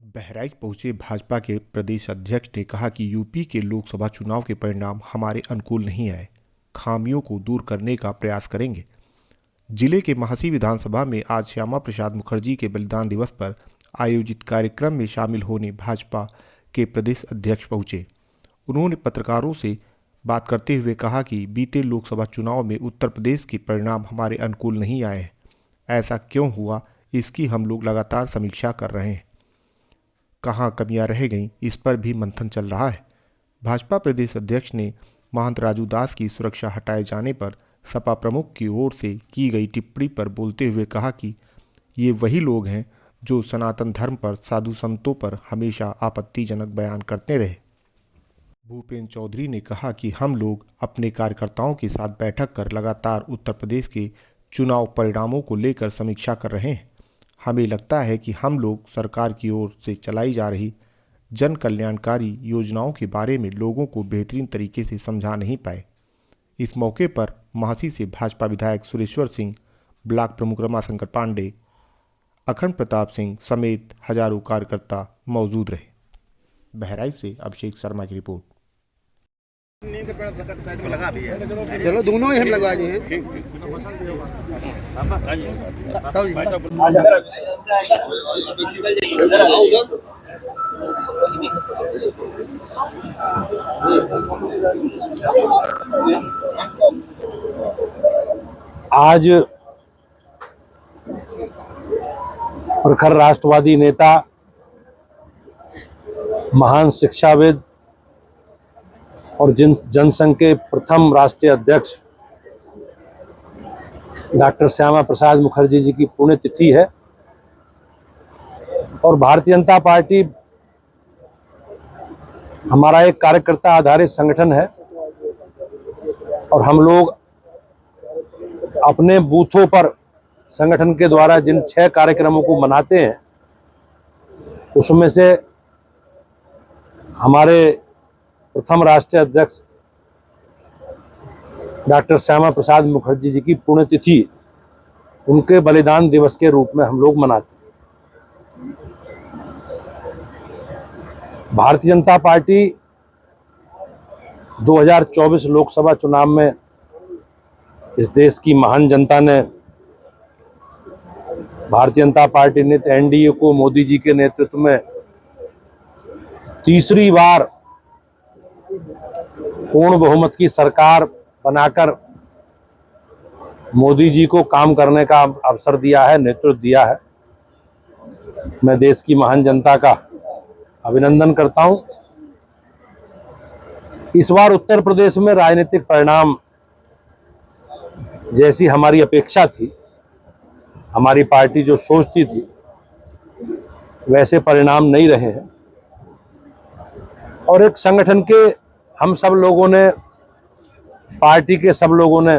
बहराइच पहुंचे भाजपा के प्रदेश अध्यक्ष ने कहा कि यूपी के लोकसभा चुनाव के परिणाम हमारे अनुकूल नहीं आए, खामियों को दूर करने का प्रयास करेंगे। जिले के महासी विधानसभा में आज श्यामा प्रसाद मुखर्जी के बलिदान दिवस पर आयोजित कार्यक्रम में शामिल होने भाजपा के प्रदेश अध्यक्ष पहुंचे। उन्होंने पत्रकारों से बात करते हुए कहा कि बीते लोकसभा चुनाव में उत्तर प्रदेश के परिणाम हमारे अनुकूल नहीं आए हैं। ऐसा क्यों हुआ, इसकी हम लोग लगातार समीक्षा कर रहे हैं। कहाँ कमियां रह गईं, इस पर भी मंथन चल रहा है। भाजपा प्रदेश अध्यक्ष ने महंत राजू दास की सुरक्षा हटाए जाने पर सपा प्रमुख की ओर से की गई टिप्पणी पर बोलते हुए कहा कि ये वही लोग हैं जो सनातन धर्म पर, साधु संतों पर हमेशा आपत्तिजनक बयान करते रहे। भूपेंद्र चौधरी ने कहा कि हम लोग अपने कार्यकर्ताओं के साथ बैठक कर लगातार उत्तर प्रदेश के चुनाव परिणामों को लेकर समीक्षा कर रहे हैं। हमें लगता है कि हम लोग सरकार की ओर से चलाई जा रही जन कल्याणकारी योजनाओं के बारे में लोगों को बेहतरीन तरीके से समझा नहीं पाए। इस मौके पर महासी से भाजपा विधायक सुरेश्वर सिंह, ब्लॉक प्रमुख रमाशंकर पांडे, अखंड प्रताप सिंह समेत हजारों कार्यकर्ता मौजूद रहे। बहराइच से अभिषेक शर्मा की रिपोर्ट। चलो दोनों ही हम लगवा दिए हैं। आज प्रखर राष्ट्रवादी नेता, महान शिक्षाविद और जनसंघ के प्रथम राष्ट्रीय अध्यक्ष डॉक्टर श्यामा प्रसाद मुखर्जी जी की पुण्यतिथि है और भारतीय जनता पार्टी हमारा एक कार्यकर्ता आधारित संगठन है और हम लोग अपने बूथों पर संगठन के द्वारा जिन 6 कार्यक्रमों को मनाते हैं उसमें से हमारे प्रथम राष्ट्रीय अध्यक्ष डॉक्टर श्यामा प्रसाद मुखर्जी जी की पुण्यतिथि उनके बलिदान दिवस के रूप में हम लोग मनाते हैं। भारतीय जनता पार्टी 2024 लोकसभा चुनाव में इस देश की महान जनता ने भारतीय जनता पार्टी ने एनडीए को मोदी जी के नेतृत्व में तीसरी बार पूर्ण बहुमत की सरकार बनाकर मोदी जी को काम करने का अवसर दिया है, नेतृत्व दिया है। मैं देश की महान जनता का अभिनंदन करता हूं। इस बार उत्तर प्रदेश में राजनीतिक परिणाम जैसी हमारी अपेक्षा थी, हमारी पार्टी जो सोचती थी वैसे परिणाम नहीं रहे हैं और एक संगठन के हम सब लोगों ने, पार्टी के सब लोगों ने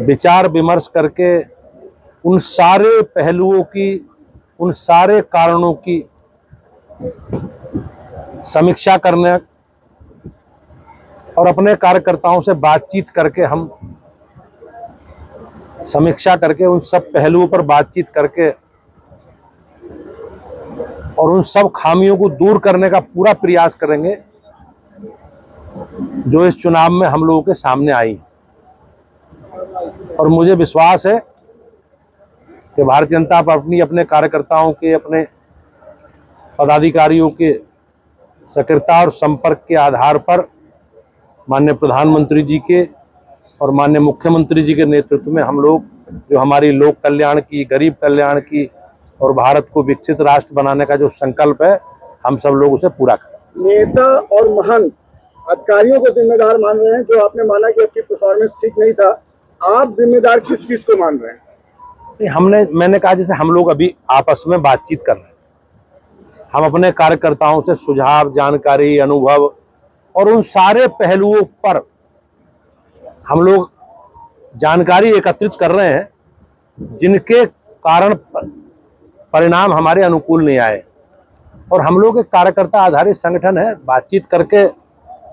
विचार विमर्श करके उन सारे पहलुओं की, उन सारे कारणों की समीक्षा करने और अपने कार्यकर्ताओं से बातचीत करके, हम समीक्षा करके उन सब पहलुओं पर बातचीत करके और उन सब खामियों को दूर करने का पूरा प्रयास करेंगे जो इस चुनाव में हम लोगों के सामने आई। और मुझे विश्वास है कि भारतीय जनता पार्टी अपने कार्यकर्ताओं के, अपने पदाधिकारियों के सक्रियता और संपर्क के आधार पर माननीय प्रधानमंत्री जी के और माननीय मुख्यमंत्री जी के नेतृत्व में हम लोग जो हमारी लोक कल्याण की, गरीब कल्याण की और भारत को विकसित राष्ट्र बनाने का जो संकल्प है, हम सब लोग उसे पूरा करें। नेता और महान अधिकारियों को जिम्मेदार मान रहे हैं। जो आपने माना कि आपकी परफॉर्मेंस ठीक नहीं था, आप जिम्मेदार किस चीज को मान रहे हैं? मैंने कहा जैसे हम लोग अभी आपस में बातचीत कर रहे हैं, हम अपने कार्यकर्ताओं से सुझाव, जानकारी, अनुभव और उन सारे पहलुओं पर हम लोग जानकारी एकत्रित कर रहे हैं जिनके कारण परिणाम हमारे अनुकूल नहीं आए। और हम लोग एक कार्यकर्ता आधारित संगठन है, बातचीत करके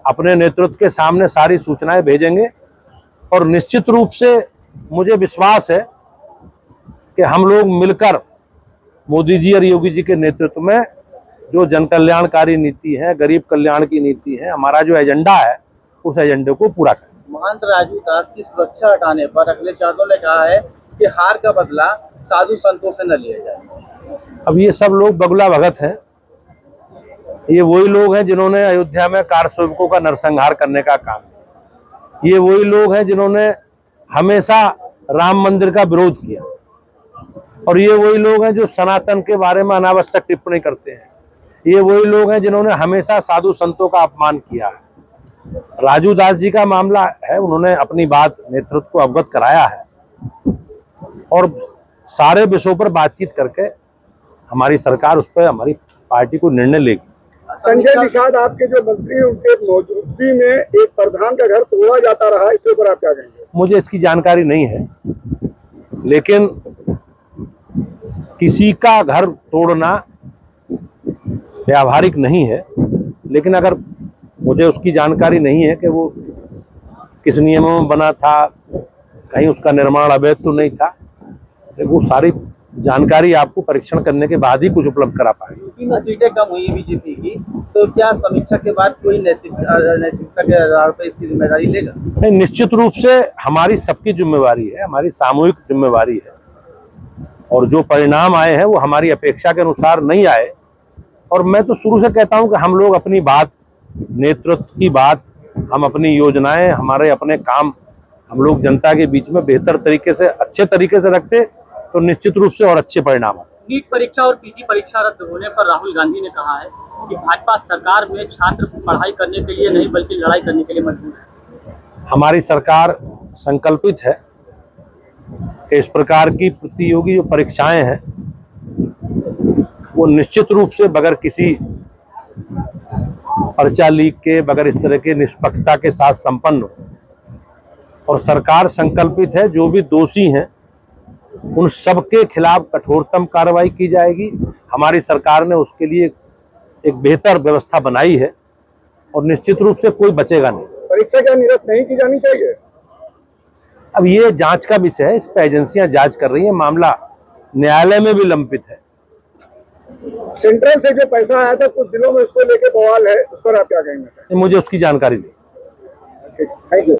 अपने नेतृत्व के सामने सारी सूचनाएं भेजेंगे और निश्चित रूप से मुझे विश्वास है कि हम लोग मिलकर मोदी जी और योगी जी के नेतृत्व में जो जन कल्याणकारी नीति है, गरीब कल्याण की नीति है, हमारा जो एजेंडा है, उस एजेंडे को पूरा करें। महंत राजू दास की सुरक्षा हटाने पर अखिलेश यादव ने कहा है कि हार का बदला साधु संतों से न लिया जाए। अब ये सब लोग बगुला भगत हैं। ये वही लोग हैं जिन्होंने अयोध्या में कार सेवकों का नरसंहार करने का काम किया। ये वही लोग हैं जिन्होंने हमेशा राम मंदिर का विरोध किया, और ये वही लोग हैं जो सनातन के बारे में अनावश्यक टिप्पणी करते हैं। ये वही लोग हैं जिन्होंने हमेशा साधु संतों का अपमान किया है। राजू दास जी का मामला है, उन्होंने अपनी बात नेतृत्व को अवगत कराया है, और सारे विषयों पर बातचीत करके हमारी सरकार उस पर, हमारी पार्टी को निर्णय लेगी। संजय निषाद आपके जो मंत्री हैं, उनके मौजूदगी में एक प्रधान का घर तोड़ा जाता रहा, इसके ऊपर आप क्या कहेंगे? मुझे इसकी जानकारी नहीं है, लेकिन किसी का घर तोड़ना व्यावहारिक नहीं है। लेकिन अगर मुझे उसकी जानकारी नहीं है कि वो किस नियमों में बना था, कहीं उसका निर्माण अवैध तो नहीं था, तो वो सारी जानकारी आपको परीक्षण करने के बाद ही कुछ उपलब्ध करा पाएंगे। यूपी में सीटें कम हुई बीजेपी की, तो क्या समीक्षा के बाद कोई नैतिकता के आधार पर इसकी जिम्मेदारी लेगा? नहीं, निश्चित रूप से हमारी सबकी जिम्मेवारी है, हमारी सामूहिक जिम्मेवारी है, और जो परिणाम आए हैं वो हमारी अपेक्षा के अनुसार नहीं आए। और मैं तो शुरू से कहता हूं कि हम लोग अपनी बात, नेतृत्व की बात, हम अपनी योजनाएं, हमारे अपने काम हम लोग जनता के बीच में बेहतर तरीके से, अच्छे तरीके से रखते तो निश्चित रूप से और अच्छे परिणाम आते। नीट परीक्षा और पीजी परीक्षा रद्द होने पर राहुल गांधी ने कहा है कि भाजपा सरकार में छात्र पढ़ाई करने के लिए नहीं बल्कि लड़ाई करने के लिए मजबूर है। हमारी सरकार संकल्पित है कि इस प्रकार की प्रतियोगी जो परीक्षाएं हैं वो निश्चित रूप से बगैर किसी पर्चा लीक के, बगैर इस तरह के निष्पक्षता के साथ संपन्न हो। और सरकार संकल्पित है जो भी दोषी हैं उन सबके खिलाफ कठोरतम कार्रवाई की जाएगी। हमारी सरकार ने उसके लिए एक बेहतर व्यवस्था बनाई है, और निश्चित रूप से कोई बचेगा नहीं। परीक्षा क्या निरस्त नहीं की जानी चाहिए? अब ये जांच का विषय है, इस पर एजेंसियां जांच कर रही हैं, मामला न्यायालय में भी लंबित है। सेंट्रल से जो पैसा आया था कुछ जिलों में, उसको लेके बवाल है, उस पर आप क्या कहेंगे? मुझे उसकी जानकारी नहीं। Thank you.